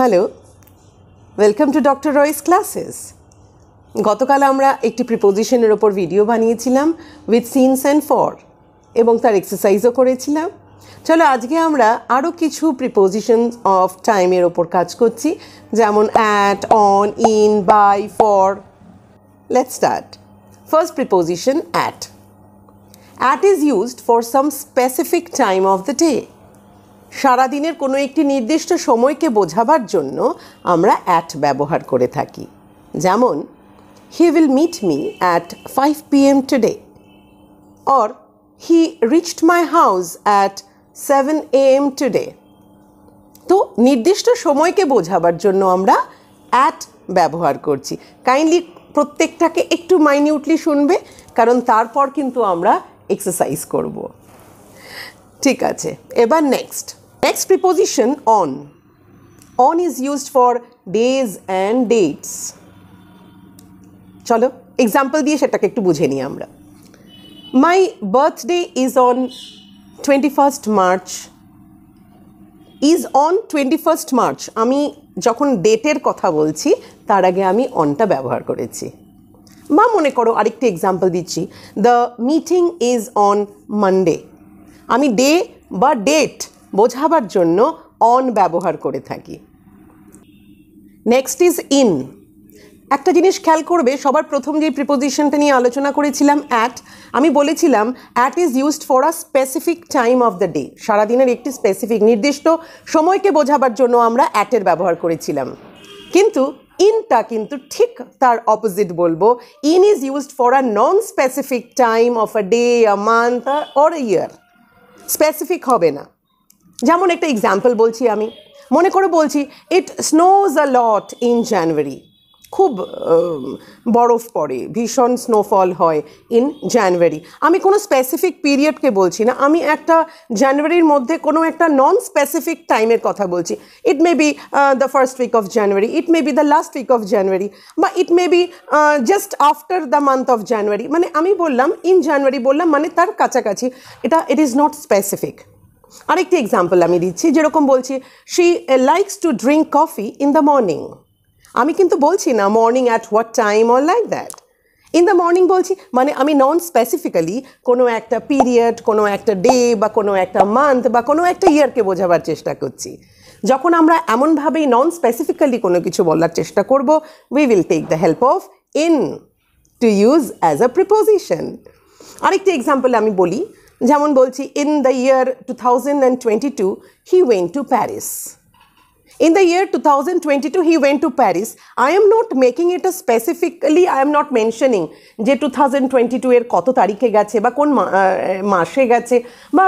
Hello, welcome to doctor Royce classes. গতকাল আমরা একটি প্রিপোজিশনের ওপর ভিডিও বানিয়েছিলাম উইথ সিনস অ্যান্ড ফর, এবং তার এক্সারসাইজও করেছিলাম। চলো আজকে আমরা আরও কিছু প্রিপোজিশনস অফ টাইমের ওপর কাজ করছি, যেমন at, on, in, by, for. Let's start. First preposition at. At is used for some specific time of the day. সারাদিনের কোনো একটি নির্দিষ্ট সময়কে বোঝাবার জন্য আমরা অ্যাট ব্যবহার করে থাকি। যেমন, he will meet me at 5 PM today, or he reached my house at 7 AM today. তো নির্দিষ্ট সময়কে বোঝাবার জন্য আমরা অ্যাট ব্যবহার করছি। কাইন্ডলি প্রত্যেকটাকে একটু মাইনিউটলি শুনবে, কারণ তারপর কিন্তু আমরা এক্সারসাইজ করব। ঠিক আছে, এবার next preposition on. On is used for days and dates. চলো এক্সাম্পল দিয়ে সেটাকে একটু বুঝে নিই আমরা। My birthday is on 21st March। Is on 21st March, আমি যখন ডেটের কথা বলছি তার আগে আমি অনটা ব্যবহার করেছি। বা মনে করো আরেকটি এক্সাম্পল দিচ্ছি, the meeting is on Monday. আমি ডে বা ডেট বোঝাবার জন্য অন ব্যবহার করে থাকি। Next is in. একটা জিনিস খেয়াল করবে, সবার প্রথম যে প্রিপোজিশনটা নিয়ে আলোচনা করেছিলাম অ্যাট, আমি বলেছিলাম at is used for a specific time of the day. সারাদিনের একটি স্পেসিফিক নির্দিষ্ট সময়কে বোঝাবার জন্য আমরা অ্যাটের ব্যবহার করেছিলাম। কিন্তু ইনটা কিন্তু ঠিক তার অপোজিট বলবো। In is used for a non specific time of a day, a month or a year. Specific হবে না। যেমন একটা এক্সাম্পল বলছি আমি, মনে করে বলছি ইট snows a lot in January. খুব বরফ পড়ে, ভীষণ স্নোফল হয় ইন জানুয়ারি। আমি কোনো স্পেসিফিক পিরিয়ডকে বলছি না, আমি একটা জানুয়ারির মধ্যে কোনো একটা নন স্পেসিফিক টাইমের কথা বলছি। It may be the first week of January, it may be the last week of January, বা it may be just after the month of January. মানে আমি বললাম ইন জানুয়ারি বললাম, মানে তার কাছাকাছি। It is not specific. আরেকটি example আমি দিচ্ছি, যেরকম বলছি she likes to drink coffee in the morning. আমি কিন্তু বলছি না morning at what time or like that. In the morning বলছি, মানে আমি নন স্পেসিফিক্যালি কোনো একটা পিরিয়ড, কোনো একটা ডে বা কোনো একটা মান্থ বা কোনো একটা ইয়ারকে বোঝাবার চেষ্টা করছি। যখন আমরা এমনভাবেই নন স্পেসিফিক্যালি কোনো কিছু বলার চেষ্টা করব, we will take the help of in to use as a preposition. আরেকটি এক্সাম্পল আমি বলি, যেমন বলছি in the year 2022 he went to Paris. In the year 2022 he went to Paris. I am not making it a specifically, I am not mentioning যে 2022 এর কত তারিখে গেছে বা কোন মাসে গেছে বা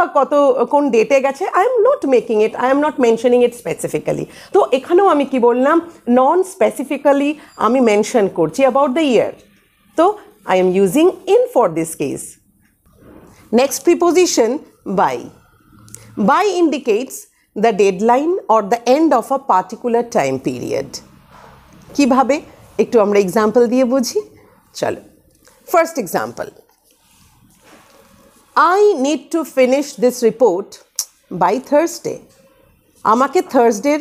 কোন ডেটে গেছে। I am not making it, I am not mentioning it specifically. তো এখানেও আমি কি বললাম, নন স্পেসিফিক্যালি আমি মেনশন করছি about the year. তো I am using in for this case. Next preposition by. By indicates the deadline or the end of a particular time period. কিভাবে একটু আমরা এক্সাম্পল দিয়ে বুঝি। চলো, first example, I need to finish this report by Thursday. আমাকে থার্সডের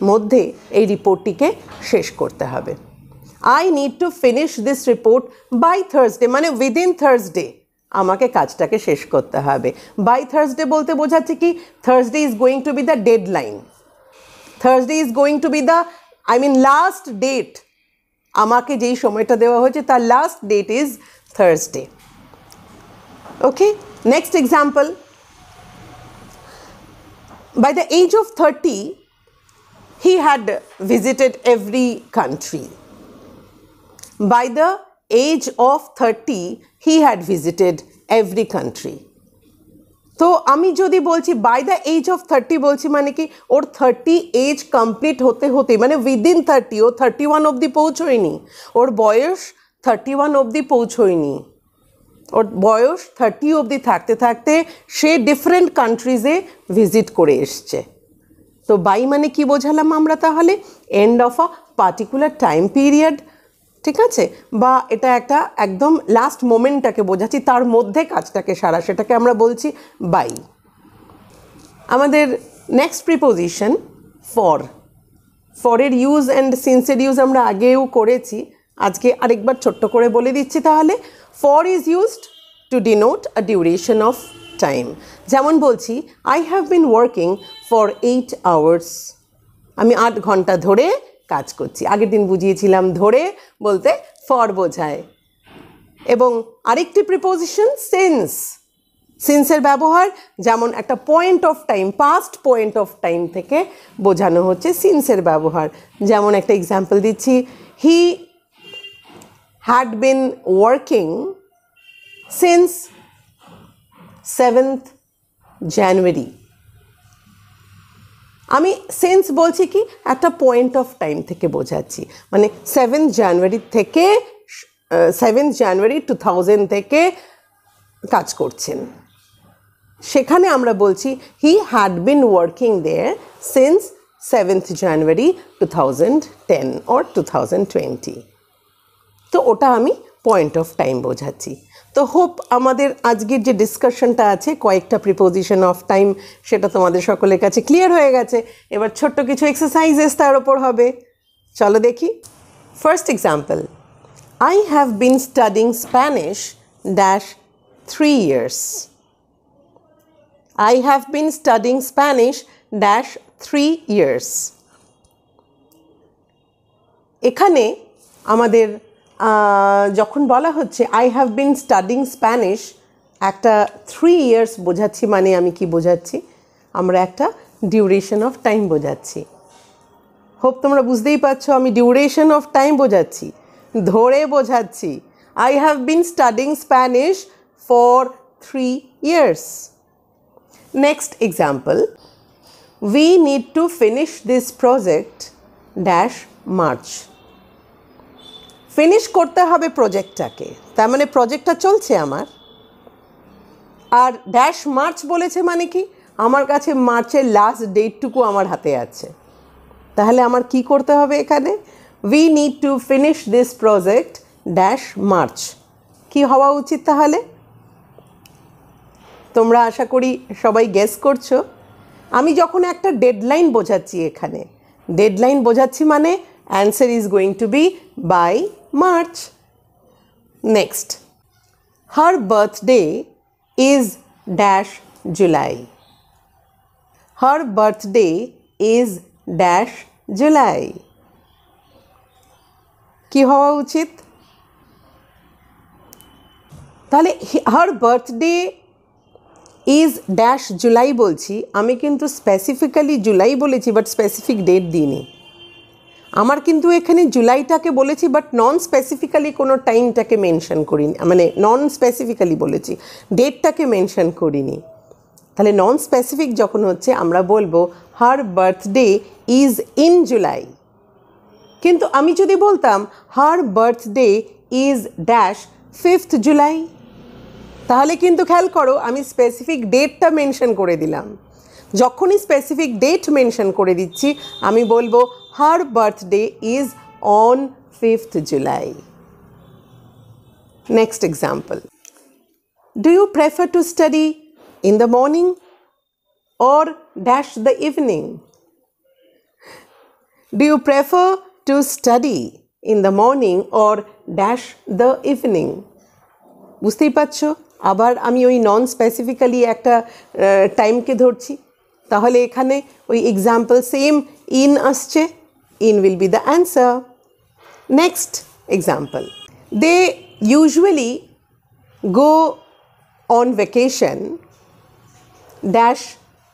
মধ্যে এই রিপোর্টটিকে শেষ করতে হবে। I need to finish this report by Thursday, মানে উইদিন থার্সডে আমাকে কাজটাকে শেষ করতে হবে। বাই থার্সডে বলতে বোঝাচ্ছে কি, Thursday is going to be the deadline, Thursday is going to be the last date. আমাকে যেই সময়টা দেওয়া হয়েছে তার last date is Thursday. Okay, next example, by the age of 30 he had visited every country. By the age of 30 he had visited every country. তো আমি যদি বলছি বাই দ্য এজ অফ 30 বলছি, মানে কি ওর 30 এজ কমপ্লিট হতে হতে, মানে উইদিন 30, ও 31 অবধি পৌঁছয়নি, ওর বয়স 31 অবধি পৌঁছয়নি, ওর বয়স 30 অবধি থাকতে থাকতে সে ডিফারেন্ট কান্ট্রিজে ভিজিট করে এসছে। তো বাই মানে কি বোঝালাম আমরা তাহলে, end of a particular time period. ঠিক আছে, বা এটা একটা একদম লাস্ট মোমেন্টটাকে বোঝাচ্ছি, তার মধ্যে কাজটাকে সারা, সেটাকে আমরা বলছি বাই। আমাদের নেক্সট প্রিপোজিশন ফর, ফরের ইউজ অ্যান্ড সিন্সের ইউজ আমরা আগেও করেছি, আজকে আরেকবার ছোট্ট করে বলে দিচ্ছি তাহলে। For is used to denote a duration of time. যেমন বলছি I have been working for 8 hours, আমি 8 ঘন্টা ধরে কাজ করছি। আগের দিন বুঝিয়েছিলাম ধরে বলতে ফর বোঝায়। এবং আরেকটি প্রিপোজিশন সিন্স, সিন্সের ব্যবহার যেমন একটা point of time, past point of time থেকে বোঝানো হচ্ছে সিন্সের ব্যবহার। যেমন একটা এক্সাম্পল দিচ্ছি, হি had been working since 7th January। আমি সেন্স বলছি কি একটা পয়েন্ট অফ টাইম থেকে বোঝাচ্ছি, মানে 7th January থেকে 7th January 2000 থেকে কাজ করছেন। সেখানে আমরা বলছি he had been working there since 7th January 2010 or 2020। তো ওটা আমি পয়েন্ট অফ টাইম বোঝাচ্ছি। তো হোপ আমাদের আজকের যে ডিসকাশনটা আছে কয়েকটা প্রিপোজিশন অফ টাইম সেটা তোমাদের সকলের কাছে ক্লিয়ার হয়ে গেছে। এবার ছোট্ট কিছু এক্সারসাইজেস তার ওপর হবে, চলো দেখি। First example, I have been studying Spanish dash 3 years. I have been studying Spanish dash 3 years. এখানে আমাদের যখন বলা হচ্ছে I have been studying Spanish, একটা 3 years বোঝাচ্ছি, মানে আমি কি বোঝাচ্ছি, আমরা একটা ডিউরেশন অফ টাইম বোঝাচ্ছি। হোপ তোমরা বুঝতেই পারছো আমি ডিউরেশন অফ টাইম বোঝাচ্ছি, ধরে বোঝাচ্ছি। I have been studying Spanish for 3 years. Next example, we need to finish this project dash March. Finish করতে হবে প্রজেক্টটাকে, তার মানে প্রজেক্টটা চলছে আমার। আর ড্যাশ মার্চ বলেছে মানে কি, আমার কাছে মার্চের লাস্ট ডেটটুকু আমার হাতে আছে। তাহলে আমার কি করতে হবে এখানে, we need to finish this project dash March. কি হওয়া উচিত তাহলে? তোমরা আশা করি সবাই গেস করছো। আমি যখন একটা ডেডলাইন বোঝাচ্ছি, এখানে ডেডলাইন বোঝাচ্ছি মানে answer is going to be by March. Next, her birthday is dash July. Her birthday is dash July. কি হওয়া উচিত তাহলে? her birthday is dash July বলছি, আমি কিন্তু স্পেসিফিক্যালি জুলাই বলেছি বাট স্পেসিফিক ডেট দিইনি। আমার কিন্তু এখানে জুলাইটাকে বলেছি বাট নন স্পেসিফিক্যালি কোনো টাইমটাকে মেনশন করিনি, মানে নন স্পেসিফিক্যালি বলেছি, ডেটটাকে মেনশন করিনি। তাহলে নন স্পেসিফিক যখন হচ্ছে আমরা বলবো হার বার্থডে ইজ ইন জুলাই। কিন্তু আমি যদি বলতাম হার birthday is dash 5th July, তাহলে কিন্তু খেয়াল করো আমি স্পেসিফিক ডেটটা মেনশন করে দিলাম। যখনই স্পেসিফিক ডেট মেনশন করে দিচ্ছি আমি বলবো her birthday is on 5th July. Next example, do you prefer to study in the morning or dash the evening? Do you prefer to study in the morning or dash the evening? বুঝতেই পারছো, আবার আমি ওই নন specifically একটা টাইমকে ধরছি। তাহলে এখানে ওই এক্সাম্পল সেম ইন আসছে, in will be the answer. Next example, they usually go on vacation dash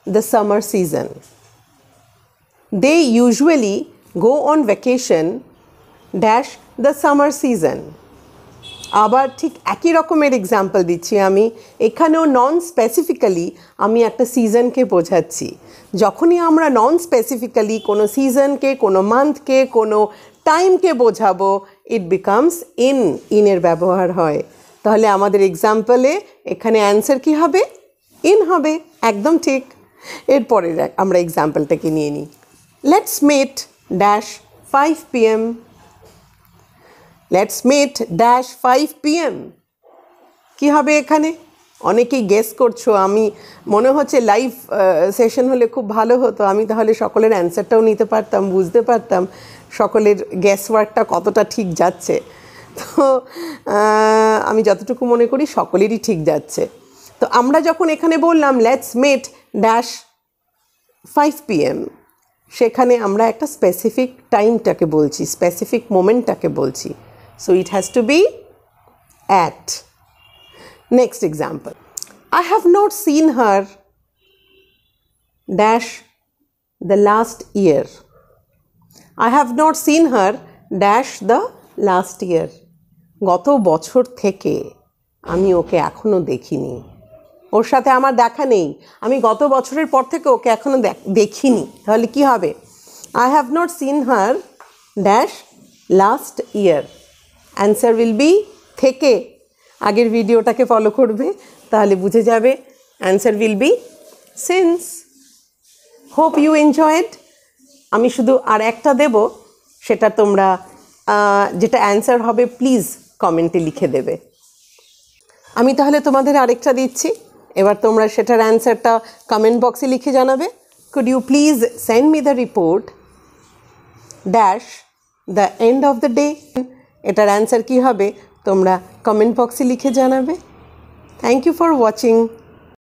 the summer season. They usually go on vacation dash the summer season. আবার ঠিক একই রকমের এক্সাম্পল দিচ্ছি আমি, এখানেও নন স্পেসিফিক্যালি আমি একটা সিজনকে বোঝাচ্ছি। যখনই আমরা নন স্পেসিফিক্যালি কোনো সিজনকে, কোনো মান্থকে, কোনো টাইমকে বোঝাবো ইট বিকামস ইন, ইনের ব্যবহার হয়। তাহলে আমাদের এক্সাম্পলে এখানে অ্যান্সার কি হবে? ইন হবে, একদম ঠিক। এরপরে আমরা এক্সাম্পলটাকে নিয়ে নিই, let's meet dash 5 PM. Let's meet dash 5 PM. কি হবে এখানে? অনেকেই গেস করছো। আমি মনে হচ্ছে লাইভ সেশন হলে খুব ভালো হতো, আমি তাহলে সকলের অ্যান্সারটাও নিতে পারতাম, বুঝতে পারতাম সকলের গেস ওয়ার্কটা কতটা ঠিক যাচ্ছে। তো আমি যতটুকু মনে করি সকলেরই ঠিক যাচ্ছে। তো আমরা যখন এখানে বললাম লেটস মেট ড্যাশ 5 PM, সেখানে আমরা একটা স্পেসিফিক টাইমটাকে বলছি, স্পেসিফিক মোমেন্টটাকে বলছি। So it has to be at. Next example, I have not seen her dash the last year. I have not seen her dash the last year. গত বছর থেকে আমি ওকে এখনো দেখিনি, ওর সাথে আমার দেখা নেই, আমি গত বছরের পর থেকে ওকে এখনো দেখিনি। তাহলে কি হবে? I have not seen her dash last year. Answer will be থেকে। আগের ভিডিওটাকে ফলো করবে, তাহলে বুঝে যাবে। Answer will be since. Hope you enjoyed. আমি শুধু আর একটা দেব, সেটা তোমরা যেটা অ্যান্সার হবে প্লিজ কমেন্টে লিখে দেবে। আমি তাহলে তোমাদের আরেকটা দিচ্ছি, এবার তোমরা সেটার অ্যান্সারটা কমেন্ট বক্সে লিখে জানাবে। Could you please send me the report dash the end of the day? এটার অ্যান্সার কী হবে তোমরা কমেন্ট বক্সে লিখে জানাবে। Thank you for watching.